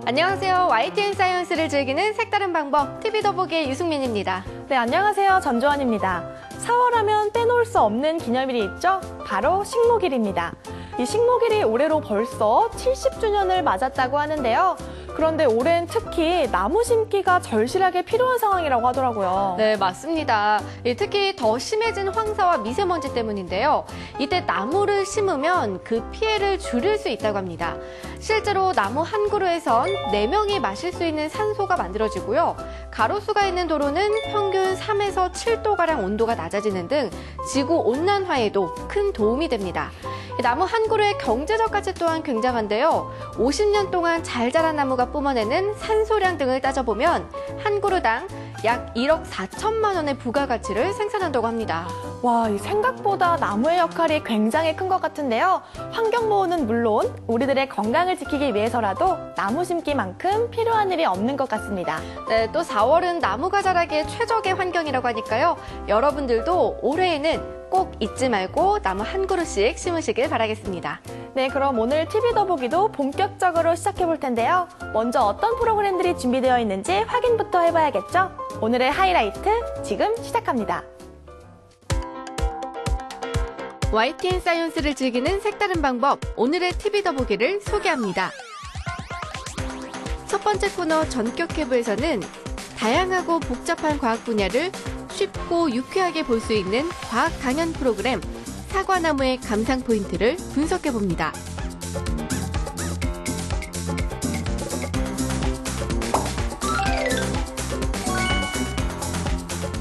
안녕하세요. YTN 사이언스를 즐기는 색다른 방법 TV 더보기의 유승민입니다. 네, 안녕하세요. 전주환입니다. 4월하면 빼놓을 수 없는 기념일이 있죠? 바로 식목일입니다. 이 식목일이 올해로 벌써 70주년을 맞았다고 하는데요. 그런데 올해는 특히 나무 심기가 절실하게 필요한 상황이라고 하더라고요. 네, 맞습니다. 특히 더 심해진 황사와 미세먼지 때문인데요. 이때 나무를 심으면 그 피해를 줄일 수 있다고 합니다. 실제로 나무 한 그루에선 4명이 마실 수 있는 산소가 만들어지고요. 가로수가 있는 도로는 평균 3에서 7도가량 온도가 낮아지는 등 지구 온난화에도 큰 도움이 됩니다. 나무 한 그루의 경제적 가치 또한 굉장한데요. 50년 동안 잘 자란 나무가 뿜어내는 산소량 등을 따져보면 한 그루당 약 1억 4천만 원의 부가가치를 생산한다고 합니다. 와, 이 생각보다 나무의 역할이 굉장히 큰 것 같은데요. 환경보호는 물론 우리들의 건강을 지키기 위해서라도 나무 심기만큼 필요한 일이 없는 것 같습니다. 네, 또 4월은 나무가 자라기에 최적의 환경이라고 하니까요. 여러분들도 올해에는 꼭 잊지 말고 나무 한 그루씩 심으시길 바라겠습니다. 네, 그럼 오늘 TV 더보기도 본격적으로 시작해 볼 텐데요. 먼저 어떤 프로그램들이 준비되어 있는지 확인부터 해봐야겠죠? 오늘의 하이라이트 지금 시작합니다. YTN 사이언스를 즐기는 색다른 방법, 오늘의 TV 더보기를 소개합니다. 첫 번째 코너 전격 해부에서는 다양하고 복잡한 과학 분야를 쉽고 유쾌하게 볼 수 있는 과학 강연 프로그램 사과나무의 감상 포인트를 분석해봅니다.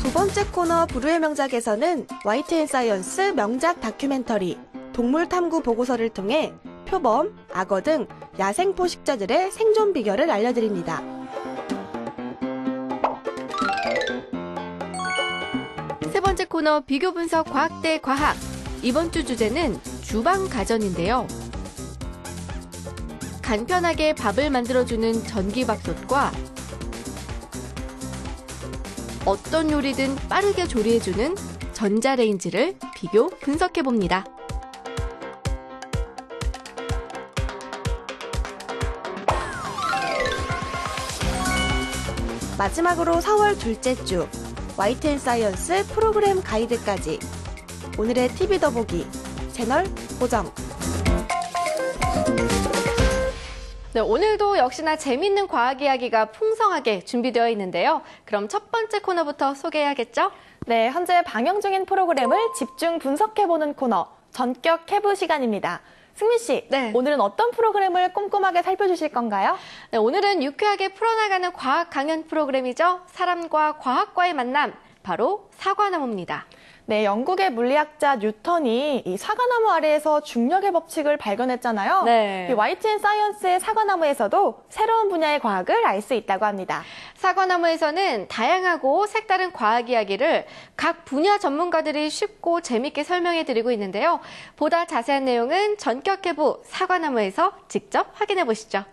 두 번째 코너 불후의 명작에서는 YTN 사이언스 명작 다큐멘터리 동물 탐구 보고서를 통해 표범, 악어 등 야생 포식자들의 생존 비결을 알려드립니다. 세 번째 코너 비교 분석 과학 대 과학. 이번 주 주제는 주방 가전인데요. 간편하게 밥을 만들어주는 전기밥솥과 어떤 요리든 빠르게 조리해주는 전자레인지를 비교 분석해봅니다. 마지막으로 4월 둘째 주 YTN 사이언스 프로그램 가이드까지 오늘의 TV 더보기 채널 고정. 네, 오늘도 역시나 재밌는 과학 이야기가 풍성하게 준비되어 있는데요. 그럼 첫 번째 코너부터 소개해야겠죠? 네, 현재 방영 중인 프로그램을 집중 분석해보는 코너 전격 해부 시간입니다. 승민 씨, 네. 오늘은 어떤 프로그램을 꼼꼼하게 살펴주실 건가요? 네, 오늘은 유쾌하게 풀어나가는 과학 강연 프로그램이죠. 사람과 과학과의 만남, 바로 사과나무입니다. 네, 영국의 물리학자 뉴턴이 이 사과나무 아래에서 중력의 법칙을 발견했잖아요. 네. 이 YTN 사이언스의 사과나무에서도 새로운 분야의 과학을 알 수 있다고 합니다. 사과나무에서는 다양하고 색다른 과학 이야기를 각 분야 전문가들이 쉽고 재밌게 설명해드리고 있는데요. 보다 자세한 내용은 전격 해부 사과나무에서 직접 확인해 보시죠.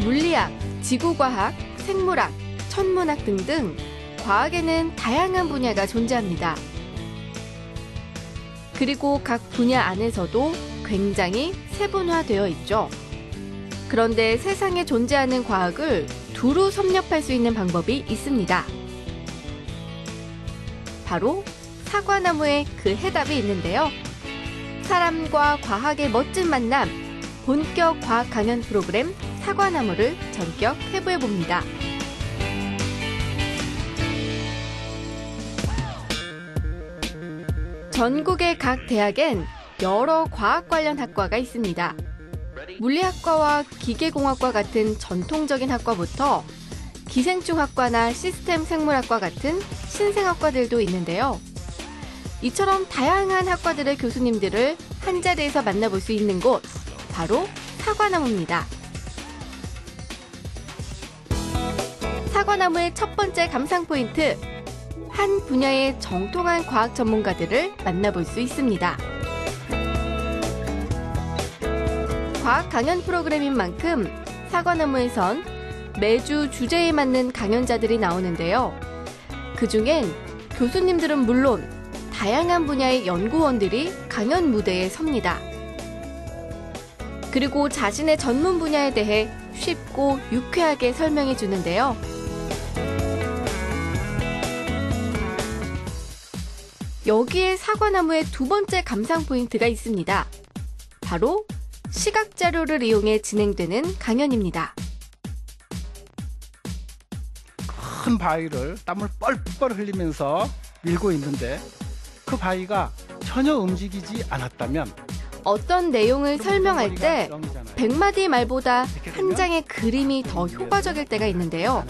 물리학, 지구과학, 생물학, 천문학 등등 과학에는 다양한 분야가 존재합니다. 그리고 각 분야 안에서도 굉장히 세분화되어 있죠. 그런데 세상에 존재하는 과학을 두루 섭렵할 수 있는 방법이 있습니다. 바로 사과나무에 그 해답이 있는데요. 사람과 과학의 멋진 만남, 본격 과학 강연 프로그램 사과나무를 전격 해부해봅니다. 전국의 각 대학엔 여러 과학 관련 학과가 있습니다. 물리학과와 기계공학과 같은 전통적인 학과부터 기생충학과나 시스템 생물학과 같은 신생학과들도 있는데요. 이처럼 다양한 학과들의 교수님들을 한자리에서 만나볼 수 있는 곳, 바로 사과나무입니다. 사과나무의 첫 번째 감상 포인트, 한 분야의 정통한 과학 전문가들을 만나볼 수 있습니다. 과학 강연 프로그램인 만큼 사과나무에선 매주 주제에 맞는 강연자들이 나오는데요. 그중엔 교수님들은 물론 다양한 분야의 연구원들이 강연 무대에 섭니다. 그리고 자신의 전문 분야에 대해 쉽고 유쾌하게 설명해 주는데요. 여기에 사과나무의 두 번째 감상 포인트가 있습니다. 바로 시각 자료를 이용해 진행되는 강연입니다. 큰 바위를 땀을 뻘뻘 흘리면서 밀고 있는데 그 바위가 전혀 움직이지 않았다면 어떤 내용을 설명할 때 100마디 말보다 한 장의 그림이 더 효과적일 때가 있는데요.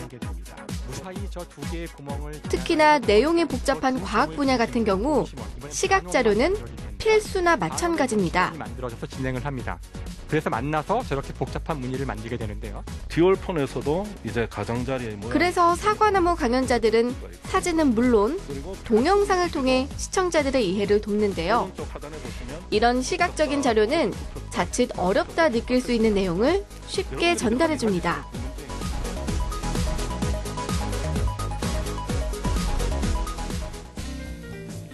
특히나 내용이 복잡한 과학 분야 같은 경우 시각 자료는 필수나 마찬가지입니다. 만들어져서 진행을 합니다. 그래서 만나서 저렇게 복잡한 무늬를 만들게 되는데요. 듀얼폰에서도 이제 가장자리의 모양. 그래서 사과나무 강연자들은 사진은 물론 동영상을 통해 시청자들의 이해를 돕는데요. 오른쪽 하단에 보시면 이런 시각적인 자료는 자칫 어렵다 느낄 수 있는 내용을 쉽게 전달해 줍니다.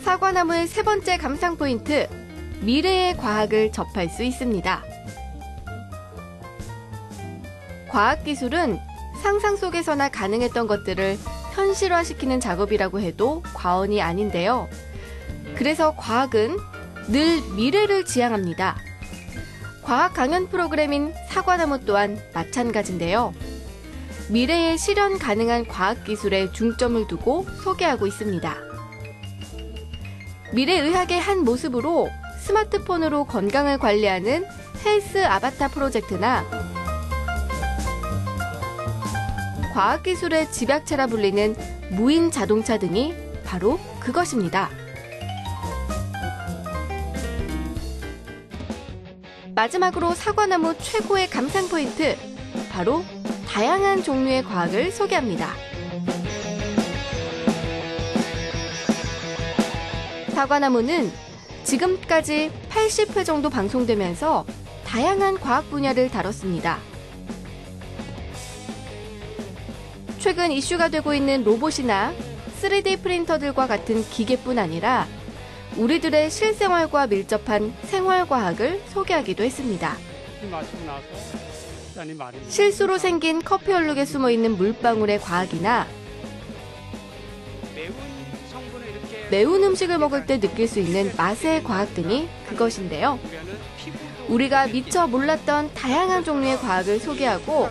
사과나무의 세 번째 감상 포인트, 미래의 과학을 접할 수 있습니다. 과학기술은 상상 속에서나 가능했던 것들을 현실화시키는 작업이라고 해도 과언이 아닌데요. 그래서 과학은 늘 미래를 지향합니다. 과학 강연 프로그램인 사과나무 또한 마찬가지인데요. 미래에 실현 가능한 과학기술에 중점을 두고 소개하고 있습니다. 미래의학의 한 모습으로 스마트폰으로 건강을 관리하는 헬스 아바타 프로젝트나 과학기술의 집약체라 불리는 무인 자동차 등이 바로 그것입니다. 마지막으로 사과나무 최고의 감상 포인트, 바로 다양한 종류의 과학을 소개합니다. 사과나무는 지금까지 80회 정도 방송되면서 다양한 과학 분야를 다뤘습니다. 최근 이슈가 되고 있는 로봇이나 3D 프린터들과 같은 기계뿐 아니라 우리들의 실생활과 밀접한 생활과학을 소개하기도 했습니다. 실수로 생긴 커피 얼룩에 숨어있는 물방울의 과학이나 매운 음식을 먹을 때 느낄 수 있는 맛의 과학 등이 그것인데요. 우리가 미처 몰랐던 다양한 종류의 과학을 소개하고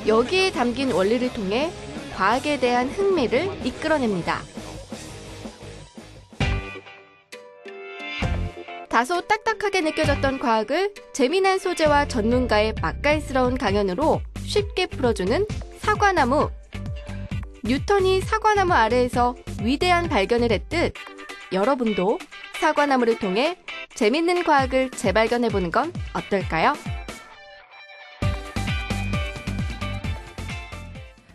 여기에 담긴 원리를 통해 과학에 대한 흥미를 이끌어냅니다. 다소 딱딱하게 느껴졌던 과학을 재미난 소재와 전문가의 맛깔스러운 강연으로 쉽게 풀어주는 사과나무. 뉴턴이 사과나무 아래에서 위대한 발견을 했듯 여러분도 사과나무를 통해 재밌는 과학을 재발견해보는 건 어떨까요?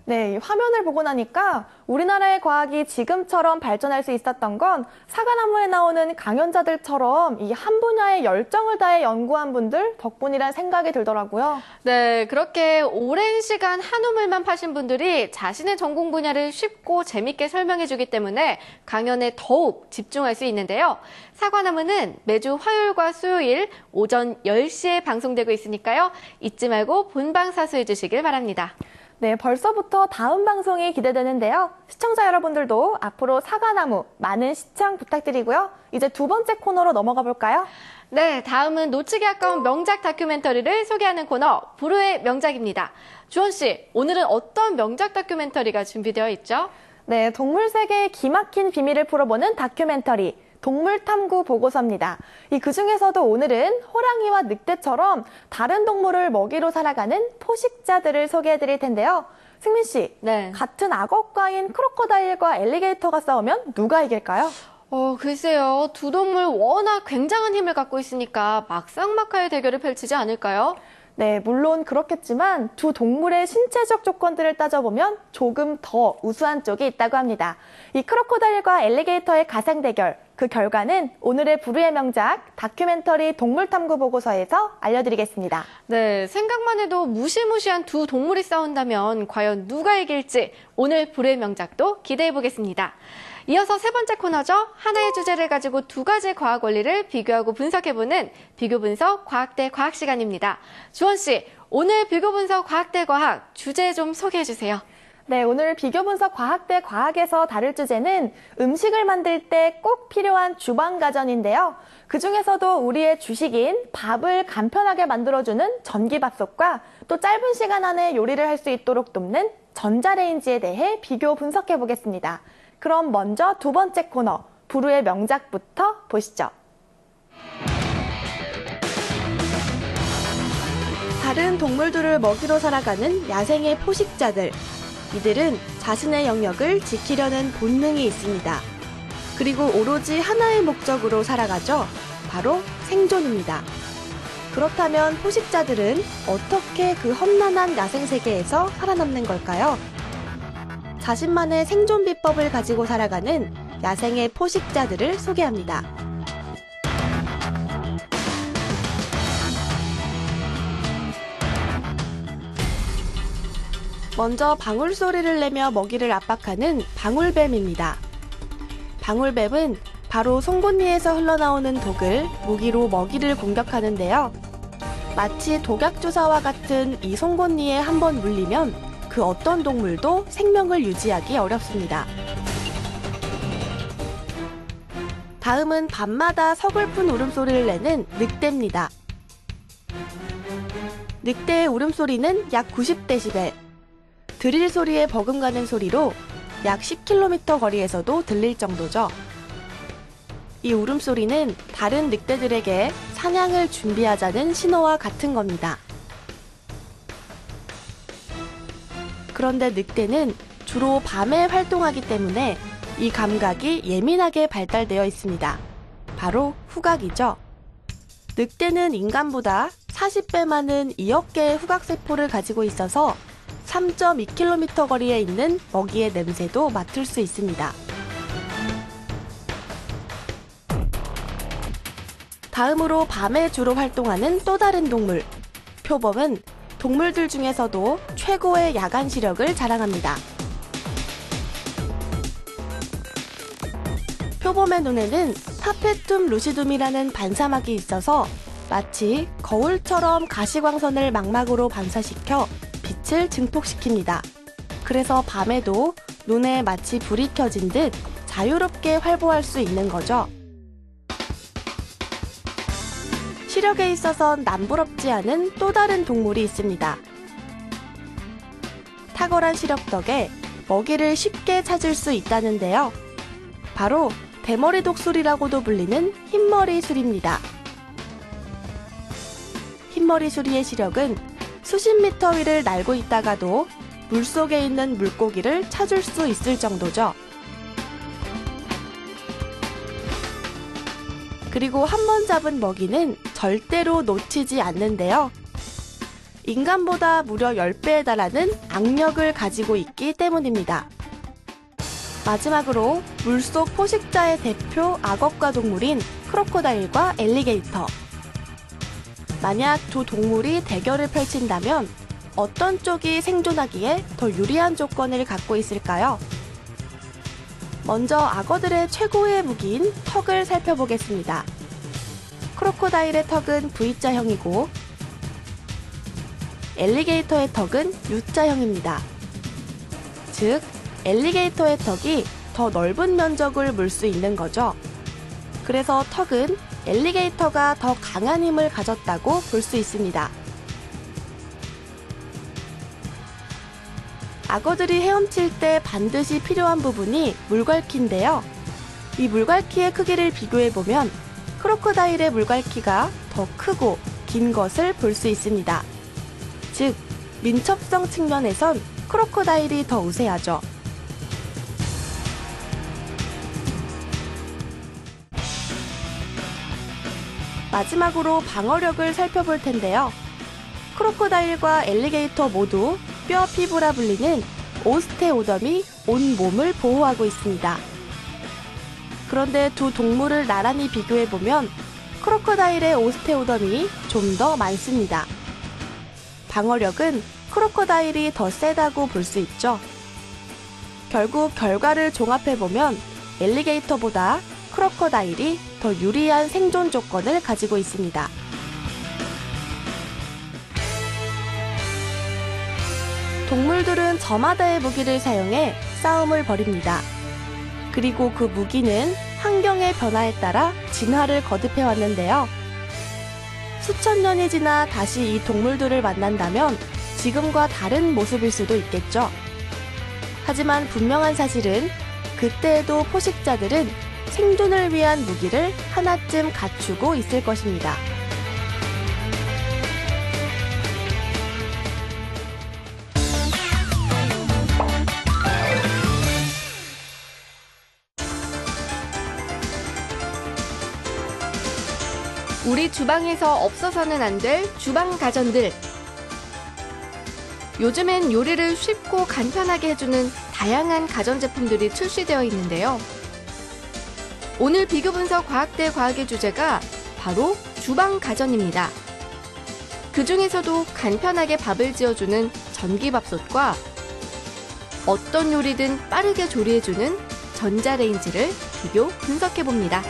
네, 이 화면을 보고 나니까 우리나라의 과학이 지금처럼 발전할 수 있었던 건 사과나무에 나오는 강연자들처럼 이 한 분야에 열정을 다해 연구한 분들 덕분이란 생각이 들더라고요. 네, 그렇게 오랜 시간 한 우물만 파신 분들이 자신의 전공 분야를 쉽고 재밌게 설명해주기 때문에 강연에 더욱 집중할 수 있는데요. 사과나무는 매주 화요일과 수요일 오전 10시에 방송되고 있으니까요. 잊지 말고 본방 사수해 주시길 바랍니다. 네, 벌써부터 다음 방송이 기대되는데요. 시청자 여러분들도 앞으로 사과나무 많은 시청 부탁드리고요. 이제 두 번째 코너로 넘어가 볼까요? 네, 다음은 놓치기 아까운 명작 다큐멘터리를 소개하는 코너, 불후의 명작입니다. 주원 씨, 오늘은 어떤 명작 다큐멘터리가 준비되어 있죠? 네, 동물 세계의 기막힌 비밀을 풀어보는 다큐멘터리. 동물탐구 보고서입니다. 그 중에서도 오늘은 호랑이와 늑대처럼 다른 동물을 먹이로 살아가는 포식자들을 소개해드릴 텐데요. 승민 씨, 네. 같은 악어과인 크로커다일과 엘리게이터가 싸우면 누가 이길까요? 글쎄요. 두 동물 워낙 굉장한 힘을 갖고 있으니까 막상막하의 대결을 펼치지 않을까요? 네, 물론 그렇겠지만 두 동물의 신체적 조건들을 따져보면 조금 더 우수한 쪽이 있다고 합니다. 이 크로커다일과 엘리게이터의 가상 대결, 그 결과는 오늘의 불후의 명작 다큐멘터리 동물탐구 보고서에서 알려드리겠습니다. 네, 생각만 해도 무시무시한 두 동물이 싸운다면 과연 누가 이길지 오늘 불후의 명작도 기대해 보겠습니다. 이어서 세 번째 코너죠. 하나의 주제를 가지고 두 가지 과학 원리를 비교하고 분석해보는 비교 분석 과학대 과학 시간입니다. 주원 씨, 오늘 비교 분석 과학대 과학 주제 좀 소개해 주세요. 네, 오늘 비교 분석 과학대 과학에서 다룰 주제는 음식을 만들 때 꼭 필요한 주방 가전인데요. 그중에서도 우리의 주식인 밥을 간편하게 만들어주는 전기밥솥과 또 짧은 시간 안에 요리를 할 수 있도록 돕는 전자레인지에 대해 비교 분석해 보겠습니다. 그럼 먼저 두 번째 코너, 부르의 명작부터 보시죠. 다른 동물들을 먹이로 살아가는 야생의 포식자들. 이들은 자신의 영역을 지키려는 본능이 있습니다. 그리고 오로지 하나의 목적으로 살아가죠. 바로 생존입니다. 그렇다면 포식자들은 어떻게 그 험난한 야생 세계에서 살아남는 걸까요? 자신만의 생존 비법을 가지고 살아가는 야생의 포식자들을 소개합니다. 먼저 방울 소리를 내며 먹이를 압박하는 방울뱀입니다. 방울뱀은 바로 송곳니에서 흘러나오는 독을 무기로 먹이를 공격하는데요. 마치 독약주사와 같은 이 송곳니에 한번 물리면 그 어떤 동물도 생명을 유지하기 어렵습니다. 다음은 밤마다 서글픈 울음소리를 내는 늑대입니다. 늑대의 울음소리는 약 90데시벨. 드릴 소리에 버금가는 소리로 약 10km 거리에서도 들릴 정도죠. 이 울음소리는 다른 늑대들에게 사냥을 준비하자는 신호와 같은 겁니다. 그런데 늑대는 주로 밤에 활동하기 때문에 이 감각이 예민하게 발달되어 있습니다. 바로 후각이죠. 늑대는 인간보다 40배 많은 2억 개의 후각세포를 가지고 있어서 3.2km 거리에 있는 먹이의 냄새도 맡을 수 있습니다. 다음으로 밤에 주로 활동하는 또 다른 동물, 표범은 동물들 중에서도 최고의 야간 시력을 자랑합니다. 표범의 눈에는 타페툼 루시둠이라는 반사막이 있어서 마치 거울처럼 가시광선을 망막으로 반사시켜 빛을 증폭시킵니다. 그래서 밤에도 눈에 마치 불이 켜진 듯 자유롭게 활보할 수 있는 거죠. 시력에 있어선 남부럽지 않은 또 다른 동물이 있습니다. 탁월한 시력 덕에 먹이를 쉽게 찾을 수 있다는데요. 바로 대머리 독수리라고도 불리는 흰머리 수리입니다. 흰머리 수리의 시력은 수십 미터 위를 날고 있다가도 물속에 있는 물고기를 찾을 수 있을 정도죠. 그리고 한 번 잡은 먹이는 절대로 놓치지 않는데요. 인간보다 무려 10배에 달하는 악력을 가지고 있기 때문입니다. 마지막으로 물속 포식자의 대표 악어과 동물인 크로코다일과 엘리게이터. 만약 두 동물이 대결을 펼친다면 어떤 쪽이 생존하기에 더 유리한 조건을 갖고 있을까요? 먼저 악어들의 최고의 무기인 턱을 살펴보겠습니다. 크로코다일의 턱은 V자형이고 엘리게이터의 턱은 U자형입니다. 즉, 엘리게이터의 턱이 더 넓은 면적을 물 수 있는 거죠. 그래서 턱은 엘리게이터가 더 강한 힘을 가졌다고 볼 수 있습니다. 악어들이 헤엄칠 때 반드시 필요한 부분이 물갈퀴인데요. 이 물갈퀴의 크기를 비교해보면 크로코다일의 물갈퀴가 더 크고 긴 것을 볼 수 있습니다. 즉, 민첩성 측면에선 크로코다일이 더 우세하죠. 마지막으로 방어력을 살펴볼 텐데요. 크로코다일과 엘리게이터 모두 뼈 피부라 불리는 오스테오덤이 온 몸을 보호하고 있습니다. 그런데 두 동물을 나란히 비교해보면 크로코다일의 오스테오덤이 좀 더 많습니다. 방어력은 크로코다일이 더 세다고 볼 수 있죠. 결국 결과를 종합해보면 엘리게이터보다 크로커다일이 더 유리한 생존 조건을 가지고 있습니다. 동물들은 저마다의 무기를 사용해 싸움을 벌입니다. 그리고 그 무기는 환경의 변화에 따라 진화를 거듭해 왔는데요. 수천 년이 지나 다시 이 동물들을 만난다면 지금과 다른 모습일 수도 있겠죠. 하지만 분명한 사실은 그때에도 포식자들은 생존을 위한 무기를 하나쯤 갖추고 있을 것입니다. 우리 주방에서 없어서는 안 될 주방 가전들. 요즘엔 요리를 쉽고 간편하게 해주는 다양한 가전제품들이 출시되어 있는데요. 오늘 비교분석 과학대 과학의 주제가 바로 주방 가전입니다. 그 중에서도 간편하게 밥을 지어주는 전기밥솥과 어떤 요리든 빠르게 조리해주는 전자레인지를 비교 분석해봅니다.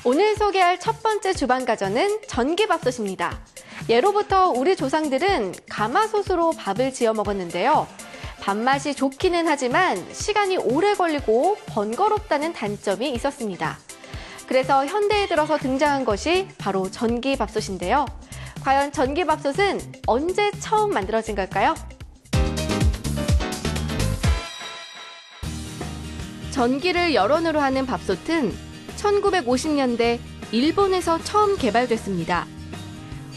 오늘 소개할 첫 번째 주방 가전은 전기밥솥입니다. 예로부터 우리 조상들은 가마솥으로 밥을 지어 먹었는데요. 밥맛이 좋기는 하지만 시간이 오래 걸리고 번거롭다는 단점이 있었습니다. 그래서 현대에 들어서 등장한 것이 바로 전기밥솥인데요. 과연 전기밥솥은 언제 처음 만들어진 걸까요? 전기를 열원으로 하는 밥솥은 1950년대 일본에서 처음 개발됐습니다.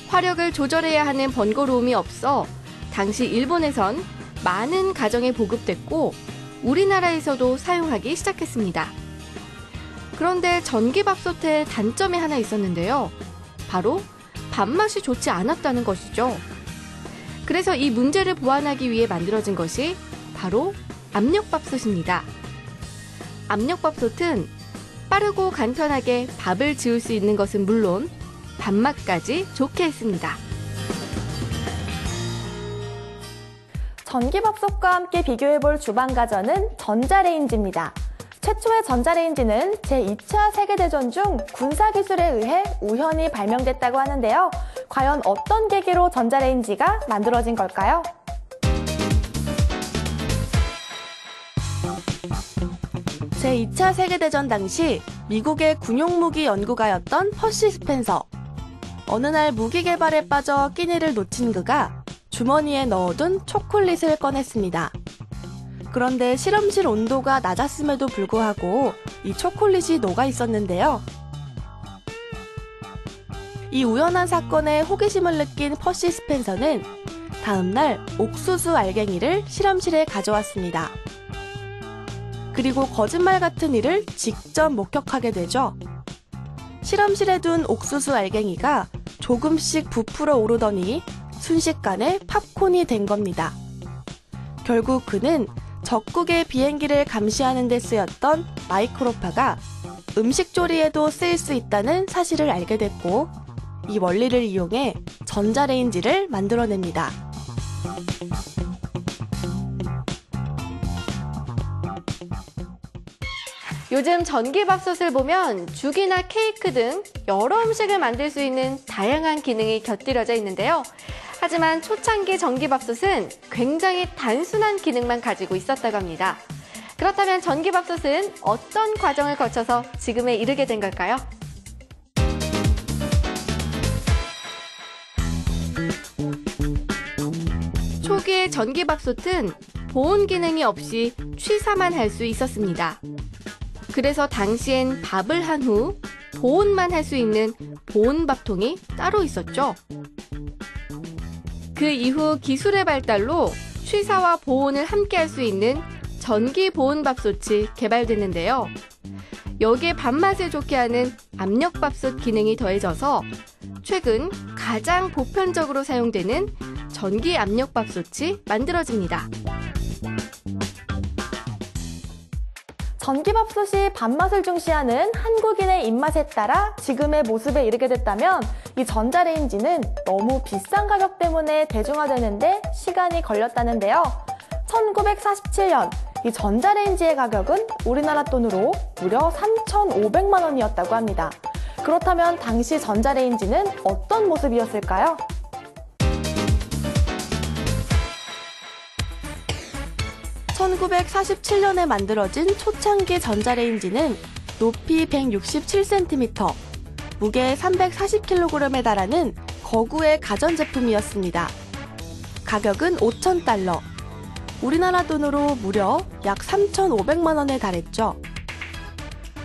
화력을 조절해야 하는 번거로움이 없어 당시 일본에선 많은 가정에 보급됐고 우리나라에서도 사용하기 시작했습니다. 그런데 전기밥솥의 단점이 하나 있었는데요. 바로 밥맛이 좋지 않았다는 것이죠. 그래서 이 문제를 보완하기 위해 만들어진 것이 바로 압력밥솥입니다. 압력밥솥은 빠르고 간편하게 밥을 지을 수 있는 것은 물론 밥맛까지 좋게 했습니다. 전기밥솥과 함께 비교해볼 주방 가전은 전자레인지입니다. 최초의 전자레인지는 제2차 세계대전 중 군사기술에 의해 우연히 발명됐다고 하는데요. 과연 어떤 계기로 전자레인지가 만들어진 걸까요? 제2차 세계대전 당시 미국의 군용무기 연구가였던 퍼시 스펜서. 어느 날 무기 개발에 빠져 끼니를 놓친 그가 주머니에 넣어둔 초콜릿을 꺼냈습니다. 그런데 실험실 온도가 낮았음에도 불구하고 이 초콜릿이 녹아 있었는데요. 이 우연한 사건에 호기심을 느낀 퍼시 스펜서는 다음날 옥수수 알갱이를 실험실에 가져왔습니다. 그리고 거짓말 같은 일을 직접 목격하게 되죠. 실험실에 둔 옥수수 알갱이가 조금씩 부풀어 오르더니 순식간에 팝콘이 된 겁니다. 결국 그는 적국의 비행기를 감시하는 데 쓰였던 마이크로파가 음식 조리에도 쓰일 수 있다는 사실을 알게 됐고 이 원리를 이용해 전자레인지를 만들어냅니다. 요즘 전기밥솥을 보면 죽이나 케이크 등 여러 음식을 만들 수 있는 다양한 기능이 곁들여져 있는데요. 하지만 초창기 전기밥솥은 굉장히 단순한 기능만 가지고 있었다고 합니다. 그렇다면 전기밥솥은 어떤 과정을 거쳐서 지금에 이르게 된 걸까요? 초기의 전기밥솥은 보온 기능이 없이 취사만 할 수 있었습니다. 그래서 당시엔 밥을 한 후 보온만 할 수 있는 보온밥통이 따로 있었죠. 그 이후 기술의 발달로 취사와 보온을 함께 할 수 있는 전기 보온밥솥이 개발됐는데요. 여기에 밥맛을 좋게 하는 압력밥솥 기능이 더해져서 최근 가장 보편적으로 사용되는 전기 압력밥솥이 만들어집니다. 전기밥솥이 밥맛을 중시하는 한국인의 입맛에 따라 지금의 모습에 이르게 됐다면 이 전자레인지는 너무 비싼 가격 때문에 대중화되는데 시간이 걸렸다는데요. 1947년 이 전자레인지의 가격은 우리나라 돈으로 무려 3,500만 원이었다고 합니다. 그렇다면 당시 전자레인지는 어떤 모습이었을까요? (1947년에) 만들어진 초창기 전자레인지는 높이 167cm, 무게 340kg에 달하는 거구의 가전제품이었습니다. 가격은 $5,000, 우리나라 돈으로 무려 약 3,500만 원에 달했죠.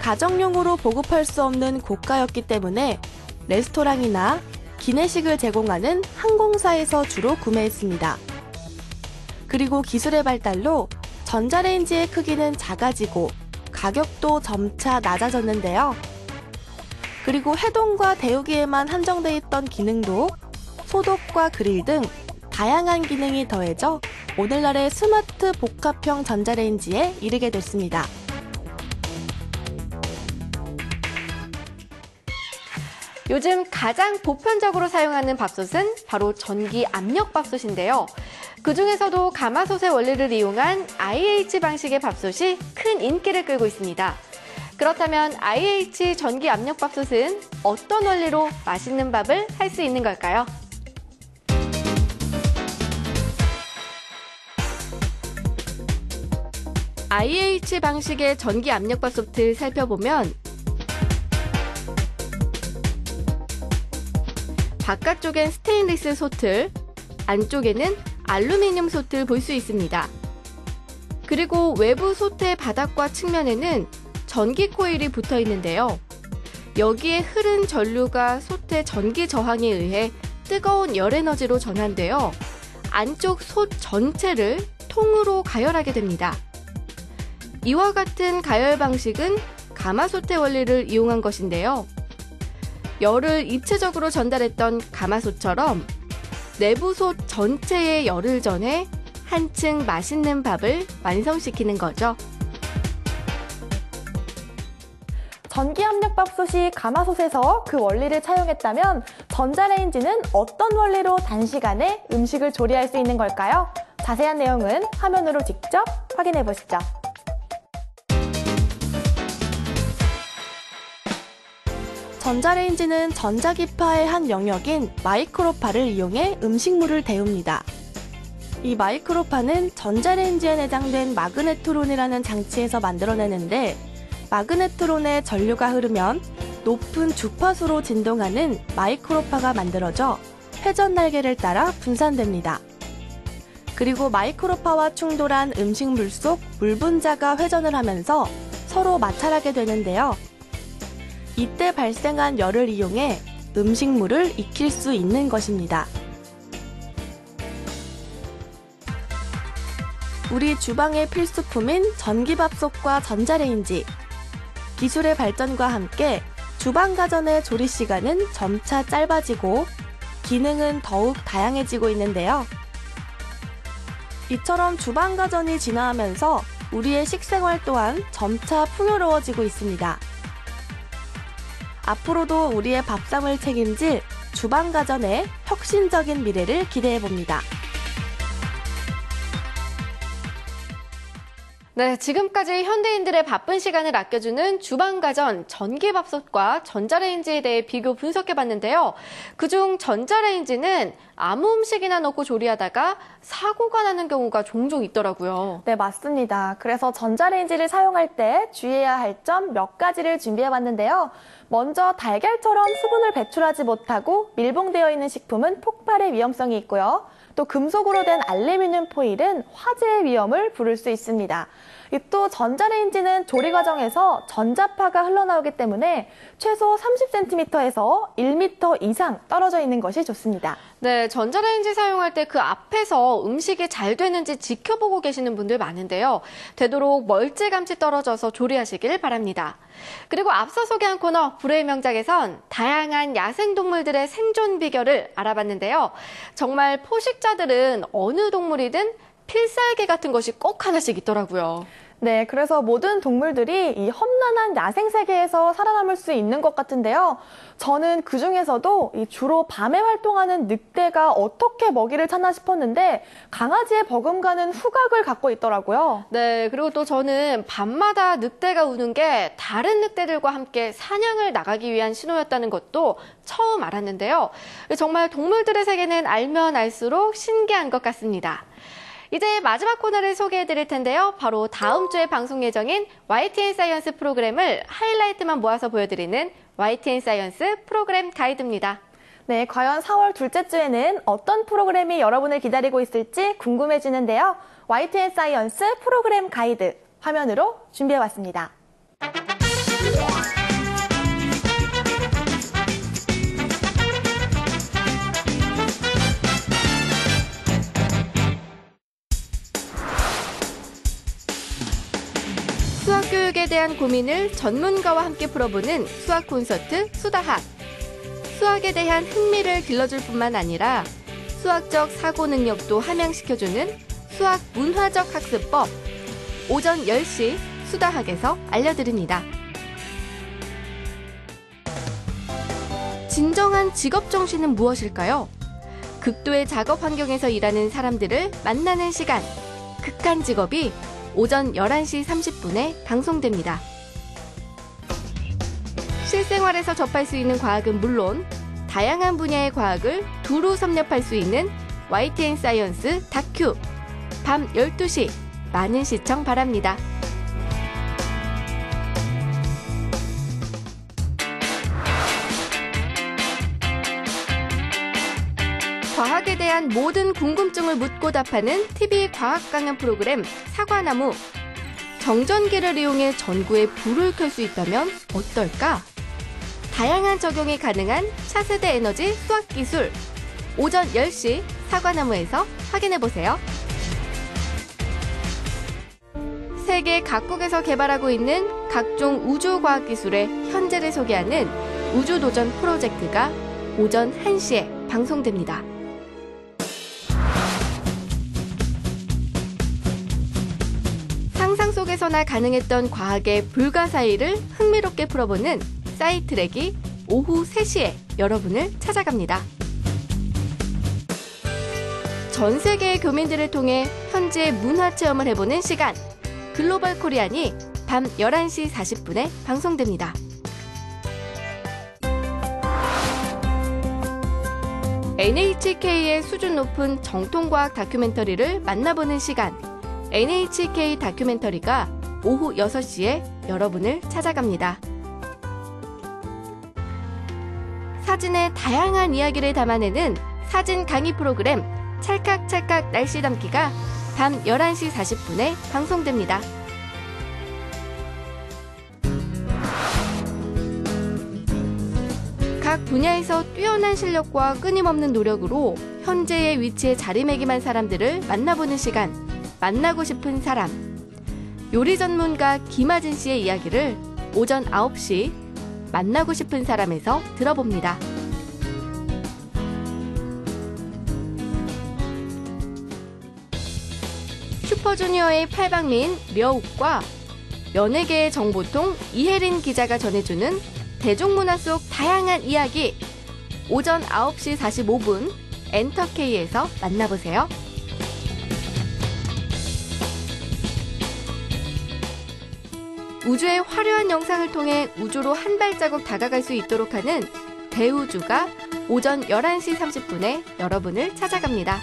가정용으로 보급할 수 없는 고가였기 때문에 레스토랑이나 기내식을 제공하는 항공사에서 주로 구매했습니다. 그리고 기술의 발달로 전자레인지의 크기는 작아지고 가격도 점차 낮아졌는데요. 그리고 해동과 데우기에만 한정돼 있던 기능도 소독과 그릴 등 다양한 기능이 더해져 오늘날의 스마트 복합형 전자레인지에 이르게 됐습니다. 요즘 가장 보편적으로 사용하는 밥솥은 바로 전기 압력밥솥인데요. 그중에서도 가마솥의 원리를 이용한 IH 방식의 밥솥이 큰 인기를 끌고 있습니다. 그렇다면 IH 전기 압력밥솥은 어떤 원리로 맛있는 밥을 할 수 있는 걸까요? IH 방식의 전기 압력밥솥을 살펴보면 바깥쪽엔 스테인리스 솥을, 안쪽에는 알루미늄 솥을 볼 수 있습니다. 그리고 외부 솥의 바닥과 측면에는 전기 코일이 붙어 있는데요. 여기에 흐른 전류가 솥의 전기 저항에 의해 뜨거운 열 에너지로 전환되어 안쪽 솥 전체를 통으로 가열하게 됩니다. 이와 같은 가열 방식은 가마솥의 원리를 이용한 것인데요. 열을 입체적으로 전달했던 가마솥처럼 내부 솥 전체에 열을 전해 한층 맛있는 밥을 완성시키는 거죠. 전기압력밥솥이 가마솥에서 그 원리를 차용했다면 전자레인지는 어떤 원리로 단시간에 음식을 조리할 수 있는 걸까요? 자세한 내용은 화면으로 직접 확인해 보시죠. 전자레인지는 전자기파의 한 영역인 마이크로파를 이용해 음식물을 데웁니다. 이 마이크로파는 전자레인지에 내장된 마그네트론이라는 장치에서 만들어내는데, 마그네트론에 전류가 흐르면 높은 주파수로 진동하는 마이크로파가 만들어져 회전 날개를 따라 분산됩니다. 그리고 마이크로파와 충돌한 음식물 속 물 분자가 회전을 하면서 서로 마찰하게 되는데요. 이때 발생한 열을 이용해 음식물을 익힐 수 있는 것입니다. 우리 주방의 필수품인 전기밥솥과 전자레인지. 기술의 발전과 함께 주방 가전의 조리 시간은 점차 짧아지고 기능은 더욱 다양해지고 있는데요. 이처럼 주방 가전이 진화하면서 우리의 식생활 또한 점차 풍요로워지고 있습니다. 앞으로도 우리의 밥상을 책임질 주방 가전의 혁신적인 미래를 기대해 봅니다. 네, 지금까지 현대인들의 바쁜 시간을 아껴주는 주방가전, 전기밥솥과 전자레인지에 대해 비교 분석해봤는데요. 그중 전자레인지는 아무 음식이나 넣고 조리하다가 사고가 나는 경우가 종종 있더라고요. 네, 맞습니다. 그래서 전자레인지를 사용할 때 주의해야 할 점 몇 가지를 준비해봤는데요. 먼저 달걀처럼 수분을 배출하지 못하고 밀봉되어 있는 식품은 폭발의 위험성이 있고요. 또 금속으로 된 알루미늄 포일은 화재의 위험을 부를 수 있습니다. 또 전자레인지는 조리 과정에서 전자파가 흘러나오기 때문에 최소 30cm에서 1m 이상 떨어져 있는 것이 좋습니다. 네, 전자레인지 사용할 때 그 앞에서 음식이 잘 되는지 지켜보고 계시는 분들 많은데요. 되도록 멀찌감치 떨어져서 조리하시길 바랍니다. 그리고 앞서 소개한 코너 불후의 명작에선 다양한 야생동물들의 생존 비결을 알아봤는데요. 정말 포식자들은 어느 동물이든 필살기 같은 것이 꼭 하나씩 있더라고요. 네, 그래서 모든 동물들이 이 험난한 야생 세계에서 살아남을 수 있는 것 같은데요. 저는 그 중에서도 이 주로 밤에 활동하는 늑대가 어떻게 먹이를 찾나 싶었는데 강아지의 버금가는 후각을 갖고 있더라고요. 네, 그리고 또 저는 밤마다 늑대가 우는 게 다른 늑대들과 함께 사냥을 나가기 위한 신호였다는 것도 처음 알았는데요. 정말 동물들의 세계는 알면 알수록 신기한 것 같습니다. 이제 마지막 코너를 소개해 드릴 텐데요. 바로 다음 주에 방송 예정인 YTN 사이언스 프로그램을 하이라이트만 모아서 보여드리는 YTN 사이언스 프로그램 가이드입니다. 네, 과연 4월 둘째 주에는 어떤 프로그램이 여러분을 기다리고 있을지 궁금해지는데요. YTN 사이언스 프로그램 가이드 화면으로 준비해왔습니다. 수학 교육에 대한 고민을 전문가와 함께 풀어보는 수학 콘서트 수다학. 수학에 대한 흥미를 길러줄 뿐만 아니라 수학적 사고 능력도 함양시켜주는 수학 문화적 학습법. 오전 10시 수다학에서 알려드립니다. 진정한 직업 정신은 무엇일까요? 극도의 작업 환경에서 일하는 사람들을 만나는 시간. 극한 직업이 오전 11시 30분에 방송됩니다. 실생활에서 접할 수 있는 과학은 물론 다양한 분야의 과학을 두루 섭렵할 수 있는 YTN 사이언스 다큐. 밤 12시 많은 시청 바랍니다. 과학에 대한 모든 궁금증을 묻고 답하는 TV 과학 강연 프로그램 사과나무. 정전기를 이용해 전구에 불을 켤 수 있다면 어떨까? 다양한 적용이 가능한 차세대 에너지 수학 기술. 오전 10시 사과나무에서 확인해보세요. 세계 각국에서 개발하고 있는 각종 우주과학 기술의 현재를 소개하는 우주도전 프로젝트가 오전 1시에 방송됩니다. 상상 속에서나 가능했던 과학의 불가사의를 흥미롭게 풀어보는 사이트랙이 오후 3시에 여러분을 찾아갑니다. 전 세계의 교민들을 통해 현지의 문화 체험을 해보는 시간. 글로벌 코리안이 밤 11시 40분에 방송됩니다. NHK의 수준 높은 정통과학 다큐멘터리를 만나보는 시간. NHK 다큐멘터리가 오후 6시에 여러분을 찾아갑니다. 사진의 다양한 이야기를 담아내는 사진 강의 프로그램 찰칵찰칵 날씨 담기가 밤 11시 40분에 방송됩니다. 각 분야에서 뛰어난 실력과 끊임없는 노력으로 현재의 위치에 자리매김한 사람들을 만나보는 시간, 만나고 싶은 사람. 요리 전문가 김하진 씨의 이야기를 오전 9시 만나고 싶은 사람에서 들어봅니다. 슈퍼주니어의 팔방미인 려욱과 연예계의 정보통 이혜린 기자가 전해주는 대중문화 속 다양한 이야기. 오전 9시 45분 엔터K에서 만나보세요. 우주의 화려한 영상을 통해 우주로 한 발자국 다가갈 수 있도록 하는 대우주가 오전 11시 30분에 여러분을 찾아갑니다.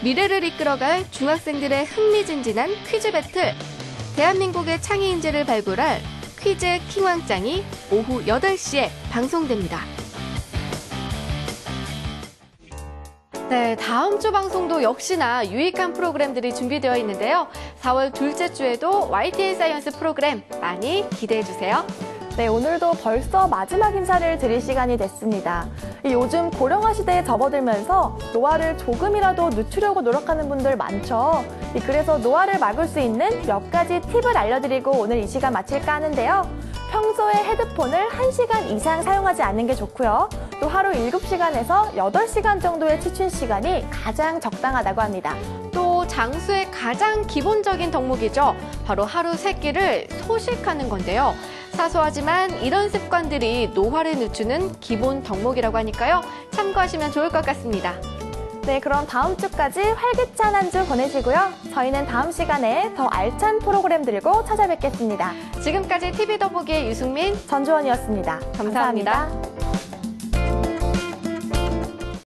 미래를 이끌어갈 중학생들의 흥미진진한 퀴즈 배틀. 대한민국의 창의 인재를 발굴할 퀴즈 킹왕짱이 오후 8시에 방송됩니다. 네, 다음 주 방송도 역시나 유익한 프로그램들이 준비되어 있는데요. 4월 둘째 주에도 YTN 사이언스 프로그램 많이 기대해주세요. 네, 오늘도 벌써 마지막 인사를 드릴 시간이 됐습니다. 요즘 고령화 시대에 접어들면서 노화를 조금이라도 늦추려고 노력하는 분들 많죠. 그래서 노화를 막을 수 있는 몇 가지 팁을 알려드리고 오늘 이 시간 마칠까 하는데요. 평소에 헤드폰을 1시간 이상 사용하지 않는 게 좋고요. 또 하루 7시간에서 8시간 정도의 취침 시간이 가장 적당하다고 합니다. 또 장수의 가장 기본적인 덕목이죠. 바로 하루 3끼를 소식하는 건데요. 사소하지만 이런 습관들이 노화를 늦추는 기본 덕목이라고 하니까요. 참고하시면 좋을 것 같습니다. 네, 그럼 다음 주까지 활기찬 한 주 보내시고요. 저희는 다음 시간에 더 알찬 프로그램 들고 찾아뵙겠습니다. 지금까지 TV 더보기의 유승민, 전주원이었습니다. 감사합니다.